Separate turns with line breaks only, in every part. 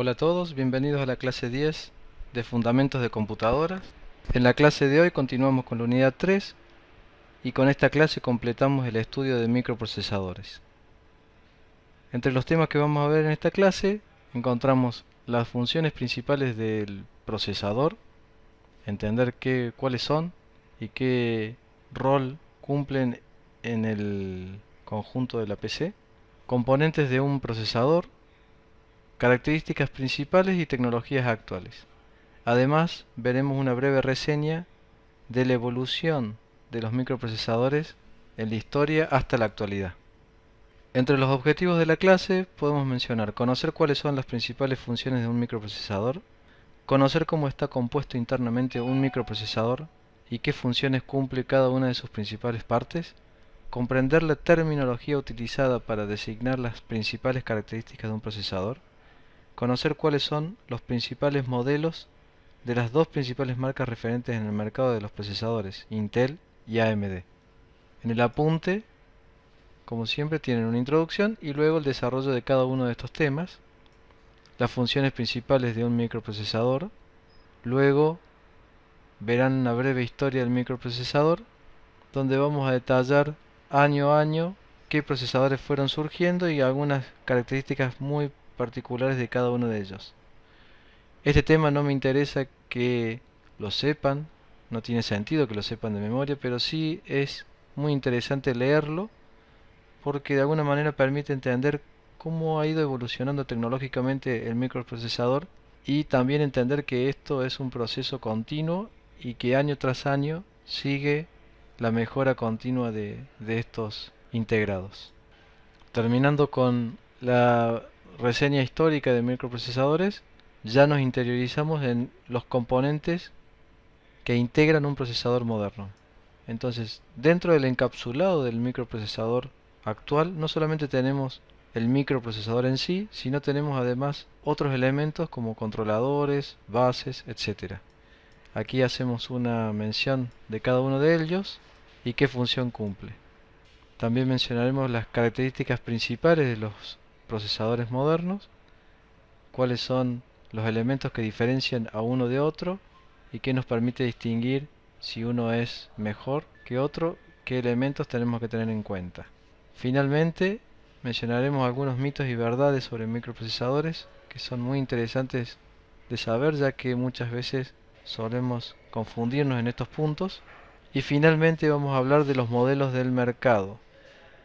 Hola a todos, bienvenidos a la clase 10 de Fundamentos de Computadoras. En la clase de hoy continuamos con la unidad 3 y con esta clase completamos el estudio de microprocesadores. Entre los temas que vamos a ver en esta clase encontramos las funciones principales del procesador, entender cuáles son y qué rol cumplen en el conjunto de la PC, componentes de un procesador, características principales y tecnologías actuales. Además, veremos una breve reseña de la evolución de los microprocesadores en la historia hasta la actualidad. Entre los objetivos de la clase podemos mencionar conocer cuáles son las principales funciones de un microprocesador, conocer cómo está compuesto internamente un microprocesador y qué funciones cumple cada una de sus principales partes, comprender la terminología utilizada para designar las principales características de un procesador, conocer cuáles son los principales modelos de las dos principales marcas referentes en el mercado de los procesadores, Intel y AMD. En el apunte, como siempre, tienen una introducción y luego el desarrollo de cada uno de estos temas, las funciones principales de un microprocesador, luego verán una breve historia del microprocesador, donde vamos a detallar año a año qué procesadores fueron surgiendo y algunas características muy particulares de cada uno de ellos. Este tema no me interesa que lo sepan, no tiene sentido que lo sepan de memoria, pero sí es muy interesante leerlo porque de alguna manera permite entender cómo ha ido evolucionando tecnológicamente el microprocesador y también entender que esto es un proceso continuo y que año tras año sigue la mejora continua de estos integrados. Terminando con la reseña histórica de microprocesadores, ya nos interiorizamos en los componentes que integran un procesador moderno. Entonces, dentro del encapsulado del microprocesador actual, no solamente tenemos el microprocesador en sí, sino tenemos además otros elementos como controladores, bases, etc. Aquí hacemos una mención de cada uno de ellos y qué función cumple. También mencionaremos las características principales de los procesadores modernos, cuáles son los elementos que diferencian a uno de otro y qué nos permite distinguir si uno es mejor que otro, qué elementos tenemos que tener en cuenta. Finalmente, mencionaremos algunos mitos y verdades sobre microprocesadores que son muy interesantes de saber, ya que muchas veces solemos confundirnos en estos puntos. Y finalmente vamos a hablar de los modelos del mercado,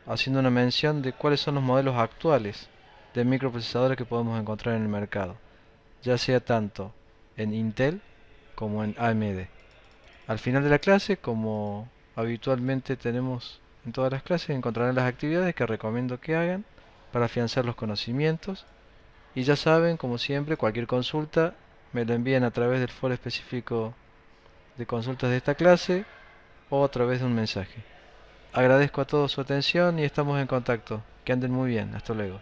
haciendo una mención de cuáles son los modelos actuales de microprocesadores que podemos encontrar en el mercado, ya sea tanto en Intel como en AMD. Al final de la clase, como habitualmente tenemos en todas las clases, encontrarán las actividades que recomiendo que hagan para afianzar los conocimientos. Y ya saben, como siempre, cualquier consulta me lo envían a través del foro específico de consultas de esta clase o a través de un mensaje. Agradezco a todos su atención y estamos en contacto. Que anden muy bien. Hasta luego.